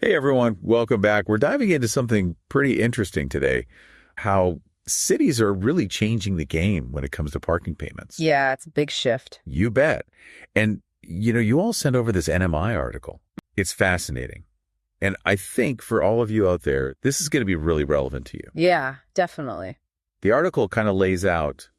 Hey everyone, welcome back. We're diving into something pretty interesting today, how cities are really changing the game when it comes to parking payments. Yeah, it's a big shift. You bet. And, you all sent over this NMI article. It's fascinating. And I think for all of you out there, this is going to be really relevant to you. Yeah, definitely. The article kind of lays out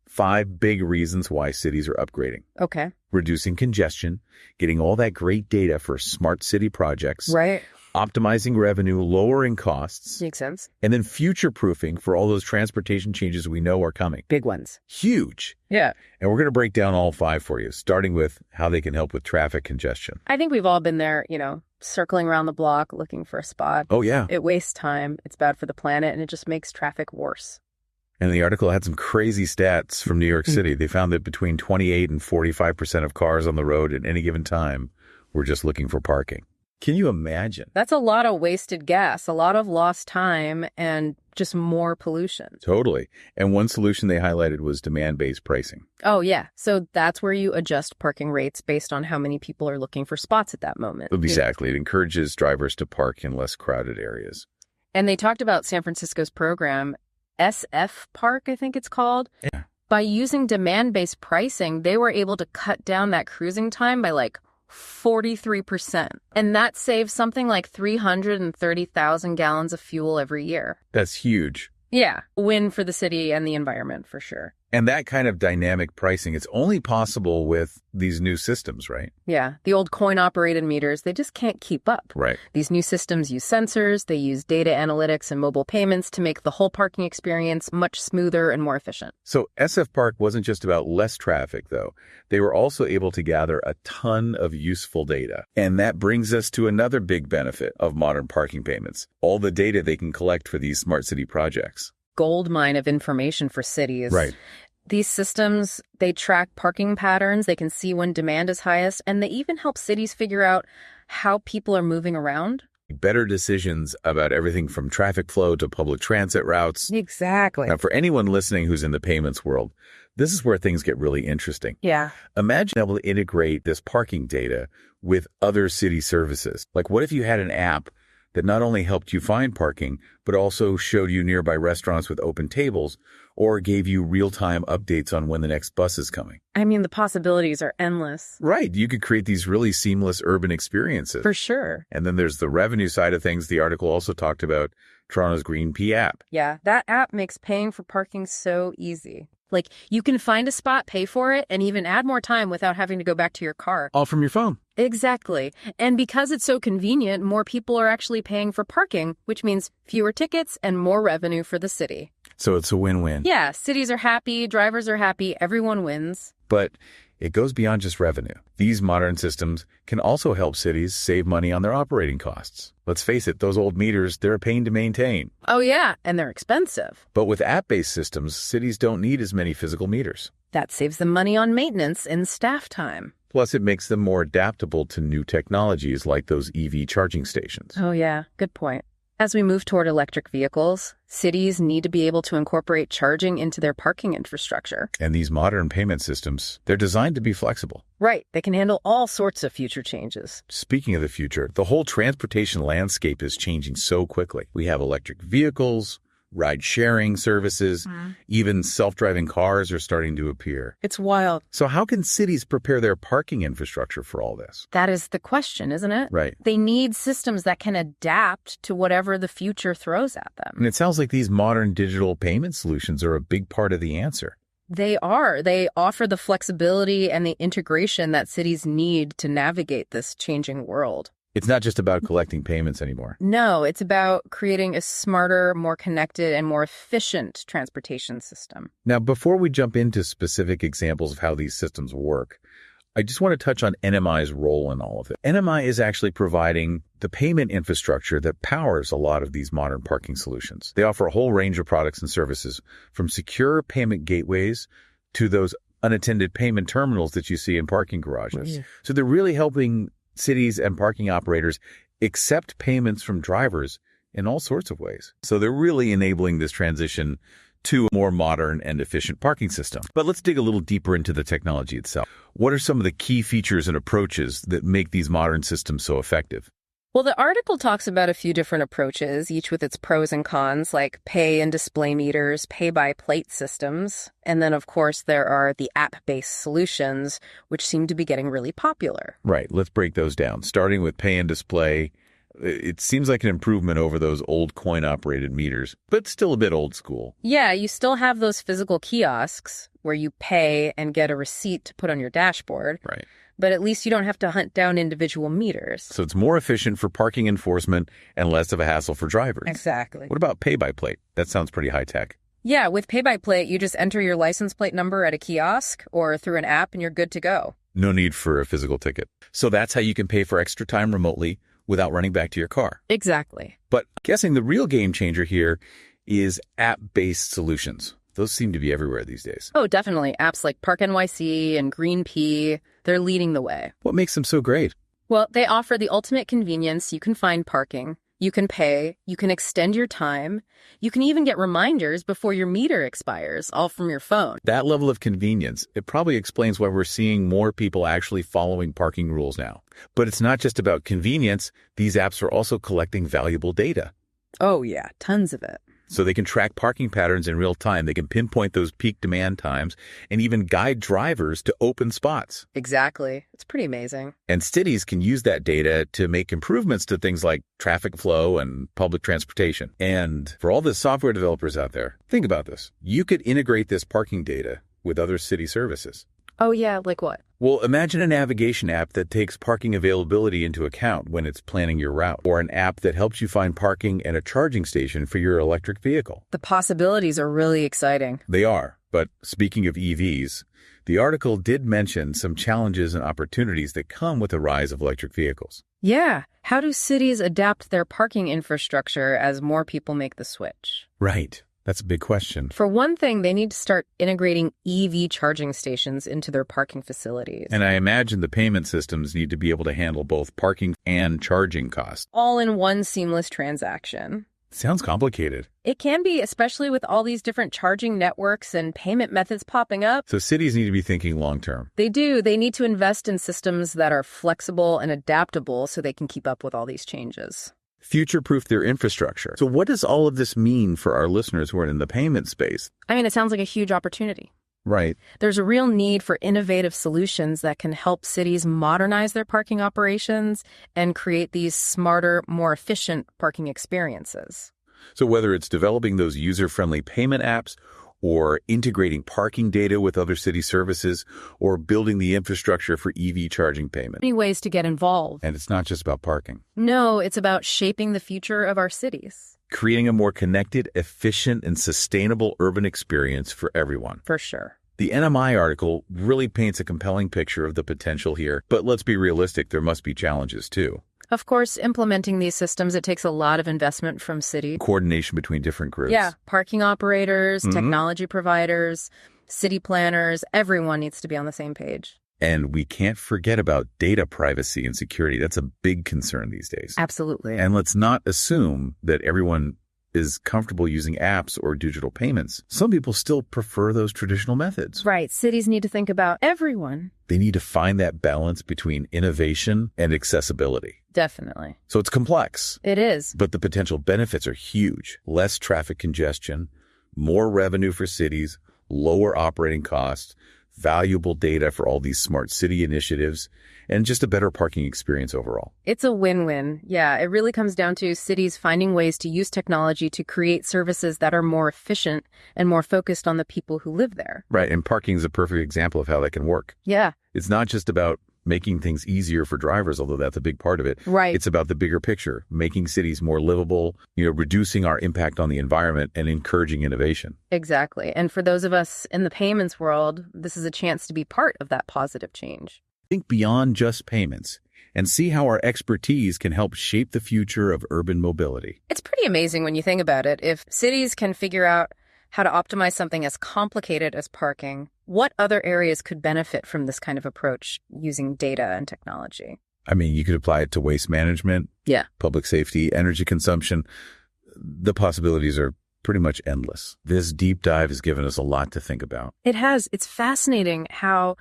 5 big reasons why cities are upgrading. Okay. Reducing congestion, getting all that great data for smart city projects. Right. Optimizing revenue, lowering costs. Makes sense. And then future-proofing for all those transportation changes we know are coming. Big ones. Huge. Yeah. And we're going to break down all 5 for you, starting with how they can help with traffic congestion. I think we've all been there, circling around the block looking for a spot. Oh, yeah. It wastes time. It's bad for the planet, and it just makes traffic worse. And the article had some crazy stats from New York City. They found that between 28 and 45% of cars on the road at any given time were just looking for parking. Can you imagine? That's a lot of wasted gas, a lot of lost time, and just more pollution. Totally. And one solution they highlighted was demand-based pricing. Oh, yeah. So that's where you adjust parking rates based on how many people are looking for spots at that moment. Exactly. It encourages drivers to park in less crowded areas. And they talked about San Francisco's program, SF Park, I think it's called. Yeah. By using demand-based pricing, they were able to cut down that cruising time by 43%. And that saves something like 330,000 gallons of fuel every year. That's huge. Yeah, win for the city and the environment for sure. And that kind of dynamic pricing, it's only possible with these new systems, right? Yeah, the old coin-operated meters, they just can't keep up. Right. These new systems use sensors, they use data analytics and mobile payments to make the whole parking experience much smoother and more efficient. So SF Park wasn't just about less traffic, though. They were also able to gather a ton of useful data. And that brings us to another big benefit of modern parking payments, all the data they can collect for these smart city projects. Gold mine of information for cities. Right. These systems, they track parking patterns, they can see when demand is highest, and they even help cities figure out how people are moving around. Better decisions about everything from traffic flow to public transit routes. Exactly. Now, for anyone listening who's in the payments world, this is where things get really interesting. Yeah. Imagine being able to integrate this parking data with other city services. Like, what if you had an app that not only helped you find parking, but also showed you nearby restaurants with open tables or gave you real-time updates on when the next bus is coming? I mean, the possibilities are endless. Right. You could create these really seamless urban experiences. For sure. And then there's the revenue side of things. The article also talked about Toronto's Green P app. Yeah, that app makes paying for parking so easy. You can find a spot, pay for it, and even add more time without having to go back to your car. All from your phone. Exactly. And because it's so convenient, more people are actually paying for parking, which means fewer tickets and more revenue for the city. So it's a win-win. Yeah, cities are happy, drivers are happy, everyone wins. But it goes beyond just revenue. These modern systems can also help cities save money on their operating costs. Let's face it, those old meters, they're a pain to maintain. Oh yeah, and they're expensive. But with app-based systems, cities don't need as many physical meters. That saves them money on maintenance and staff time. Plus, it makes them more adaptable to new technologies like those EV charging stations. Oh yeah, good point. As we move toward electric vehicles, cities need to be able to incorporate charging into their parking infrastructure. And these modern payment systems, they're designed to be flexible. Right. They can handle all sorts of future changes. Speaking of the future, the whole transportation landscape is changing so quickly. We have electric vehicles, ride-sharing services, even self-driving cars are starting to appear. It's wild. So how can cities prepare their parking infrastructure for all this? That is the question, isn't it? Right. They need systems that can adapt to whatever the future throws at them. And it sounds like these modern digital payment solutions are a big part of the answer. They are. They offer the flexibility and the integration that cities need to navigate this changing world. It's not just about collecting payments anymore. No, it's about creating a smarter, more connected, and more efficient transportation system. Now, before we jump into specific examples of how these systems work, I just want to touch on NMI's role in all of it. NMI is actually providing the payment infrastructure that powers a lot of these modern parking solutions. They offer a whole range of products and services, from secure payment gateways to those unattended payment terminals that you see in parking garages. So they're really helping cities and parking operators accept payments from drivers in all sorts of ways. So they're really enabling this transition to a more modern and efficient parking system. But let's dig a little deeper into the technology itself. What are some of the key features and approaches that make these modern systems so effective? Well, the article talks about a few different approaches, each with its pros and cons, like pay and display meters, pay-by-plate systems, and then, of course, there are the app-based solutions, which seem to be getting really popular. Right. Let's break those down. Starting with pay and display, it seems like an improvement over those old coin-operated meters, but still a bit old school. Yeah, you still have those physical kiosks where you pay and get a receipt to put on your dashboard. Right. But at least you don't have to hunt down individual meters. So it's more efficient for parking enforcement and less of a hassle for drivers. Exactly. What about pay-by-plate? That sounds pretty high-tech. Yeah, with pay-by-plate, you just enter your license plate number at a kiosk or through an app and you're good to go. No need for a physical ticket. So that's how you can pay for extra time remotely without running back to your car. Exactly. But guessing the real game changer here is app-based solutions. Those seem to be everywhere these days. Oh, definitely. Apps like Park NYC and Green P, they're leading the way. What makes them so great? Well, they offer the ultimate convenience. You can find parking, you can pay, you can extend your time, you can even get reminders before your meter expires, all from your phone. That level of convenience, it probably explains why we're seeing more people actually following parking rules now. But it's not just about convenience. These apps are also collecting valuable data. Oh, yeah, tons of it. So they can track parking patterns in real time. They can pinpoint those peak demand times and even guide drivers to open spots. Exactly. It's pretty amazing. And cities can use that data to make improvements to things like traffic flow and public transportation. And for all the software developers out there, think about this. You could integrate this parking data with other city services. Oh, yeah, like what? Well, imagine a navigation app that takes parking availability into account when it's planning your route, or an app that helps you find parking and a charging station for your electric vehicle. The possibilities are really exciting. They are. But speaking of EVs, the article did mention some challenges and opportunities that come with the rise of electric vehicles. Yeah. How do cities adapt their parking infrastructure as more people make the switch? Right. That's a big question. For one thing, they need to start integrating EV charging stations into their parking facilities. And I imagine the payment systems need to be able to handle both parking and charging costs. All in one seamless transaction. Sounds complicated. It can be, especially with all these different charging networks and payment methods popping up. So cities need to be thinking long term. They do. They need to invest in systems that are flexible and adaptable so they can keep up with all these changes. Future-proof their infrastructure. So what does all of this mean for our listeners who are in the payment space? I mean, it sounds like a huge opportunity. Right. There's a real need for innovative solutions that can help cities modernize their parking operations and create these smarter, more efficient parking experiences. So whether it's developing those user-friendly payment apps or integrating parking data with other city services, or building the infrastructure for EV charging payment. Many ways to get involved. And it's not just about parking. No, it's about shaping the future of our cities. Creating a more connected, efficient, and sustainable urban experience for everyone. For sure. The NMI article really paints a compelling picture of the potential here, but let's be realistic, there must be challenges too. Of course, implementing these systems, it takes a lot of investment from cities. Coordination between different groups. Yeah, parking operators, technology providers, city planners, everyone needs to be on the same page. And we can't forget about data privacy and security. That's a big concern these days. Absolutely. And let's not assume that everyone is comfortable using apps or digital payments. Some people still prefer those traditional methods. Right. Cities need to think about everyone. They need to find that balance between innovation and accessibility. Definitely. So it's complex. It is. But the potential benefits are huge. Less traffic congestion, more revenue for cities, lower operating costs, valuable data for all these smart city initiatives, and just a better parking experience overall. It's a win-win. Yeah, it really comes down to cities finding ways to use technology to create services that are more efficient and more focused on the people who live there. Right, and parking is a perfect example of how that can work. Yeah. It's not just about making things easier for drivers, although that's a big part of it. Right. It's about the bigger picture, making cities more livable, reducing our impact on the environment and encouraging innovation. Exactly. And for those of us in the payments world, this is a chance to be part of that positive change. Think beyond just payments and see how our expertise can help shape the future of urban mobility. It's pretty amazing when you think about it. If cities can figure out how to optimize something as complicated as parking, what other areas could benefit from this kind of approach using data and technology? I mean, you could apply it to waste management, public safety, energy consumption. The possibilities are pretty much endless. This deep dive has given us a lot to think about. It has. It's fascinating how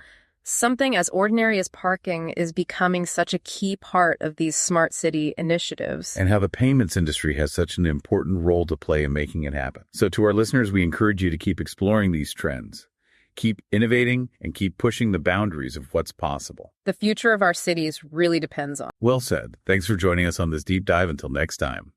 Something as ordinary as parking is becoming such a key part of these smart city initiatives. And how the payments industry has such an important role to play in making it happen. So to our listeners, we encourage you to keep exploring these trends. Keep innovating and keep pushing the boundaries of what's possible. The future of our cities really depends on. Well said. Thanks for joining us on this deep dive. Until next time.